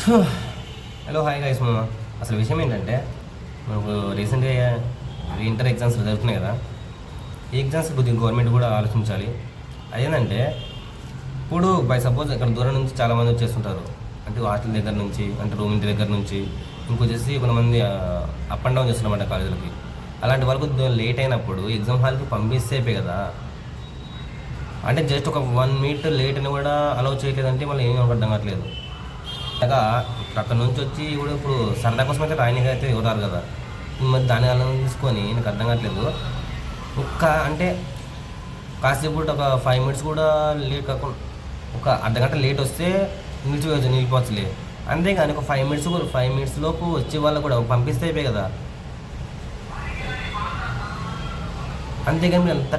Hello hi guys మామ. అసలు విషయం ఏంటంటే మనకు రీసెంట్గా ఇంటర్ ఎగ్జామ్స్ జరుగుతున్నాయి కదా. ఈ ఎగ్జామ్స్ కొద్దిగా గవర్నమెంట్ కూడా ఆలోచించాలి. అదేంటంటే ఇప్పుడు బై సపోజ్ ఇక్కడ దూరం నుంచి చాలామంది వచ్చేస్తుంటారు. అంటే హాస్టల్ దగ్గర నుంచి, అంటే రూమ్ ఇంటి దగ్గర నుంచి, ఇంకొచ్చేసి కొంతమంది అప్ అండ్ డౌన్ చేస్తున్నమాట కాలేజీలకి. అలాంటి వాళ్ళకు లేట్ అయినప్పుడు ఎగ్జామ్ హాల్కి పంపిస్తే కదా. అంటే జస్ట్ ఒక 1 minute లేట్ అని కూడా అలౌ చేయలేదంటే మళ్ళీ ఏమీ అర్థం కావట్లేదు. అలాగా అక్కడ నుంచి వచ్చి ఇప్పుడు సరదా కోసం అయితే రాయనికి అయితే ఇవ్వరారు కదా. మరి దాని అలా తీసుకొని నాకు అర్థం కావట్లేదు. అంటే కాసేపు ఒక 5 minutes కూడా లేట్ కాకుండా ఒక అర్ధగంట లేట్ వస్తే నిలిపోవచ్చులే. అంతేగాని ఒక 5 minutes లోపు వచ్చే వాళ్ళు కూడా పంపిస్తే అయిపోయి కదా. అంతేగాని మీరు అంత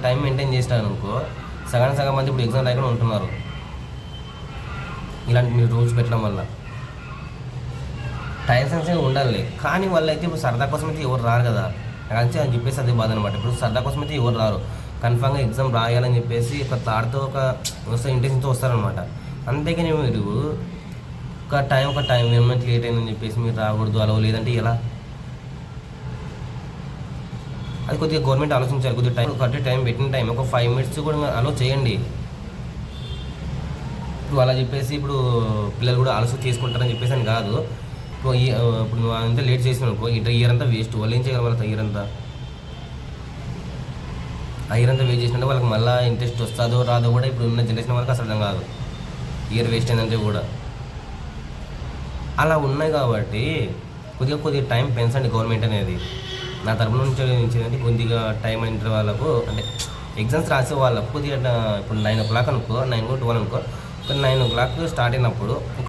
టైం మెయింటైన్ చేసినారు అనుకో, సగం మంది ఇప్పుడు ఎగ్జామ్ రాయకుండా ఉంటున్నారు. ఇలాంటి మీరు రూల్స్ పెట్టడం వల్ల టైం సెన్స్ ఉండాలి. కానీ వాళ్ళైతే ఇప్పుడు సరదా కోసం అయితే ఎవరు రారు కదా. నాకు అని చెప్పేసి అదే బాధ అనమాట. ఇప్పుడు సరదా కోసం అయితే ఎవరు రారు, కన్ఫామ్గా ఎగ్జామ్ రాయాలని చెప్పేసి ఒక థాట్తో ఒక ఇంటెన్షన్తో వస్తారనమాట. అంతేగాని మీరు ఒక టైం 1 minute లేట్ అయిందని చెప్పేసి మీరు రాకూడదు అలా, లేదంటే ఎలా? అది కొద్దిగా గవర్నమెంట్ ఆలోచించాలి. కొద్దిగా టైం పెట్టిన టైం ఒక 5 minutes కూడా అలో చేయండి. ఇప్పుడు అలా చెప్పేసి ఇప్పుడు పిల్లలు కూడా ఆలోచన చేసుకుంటారని చెప్పేసి అని కాదు. ఇప్పుడు నువ్వు అంతా లేట్ చేసిన అనుకో, ఇయర్ అంతా వేస్ట్. వాళ్ళు ఏం చేయగలరు? వాళ్ళ ఇయర్ అంతా వేస్ట్ చేసినట్టు వాళ్ళకి మళ్ళీ ఇంట్రెస్ట్ వస్తుందో రాదో కూడా ఇప్పుడు ఉన్న జనరేషన్ వాళ్ళకి అసలు కాదు. ఇయర్ వేస్ట్ అయిందంటే కూడా అలా ఉన్నాయి కాబట్టి కొద్దిగా టైం పెంచండి గవర్నమెంట్ అనేది. నా తరపు నుంచి కొద్దిగా టైం అయిన వాళ్ళకు, అంటే ఎగ్జామ్స్ రాసే వాళ్ళకు కొద్దిగా ఇప్పుడు 9 o'clock అనుకో, 9 to 12 అనుకో, 9 o'clock స్టార్ట్ అయినప్పుడు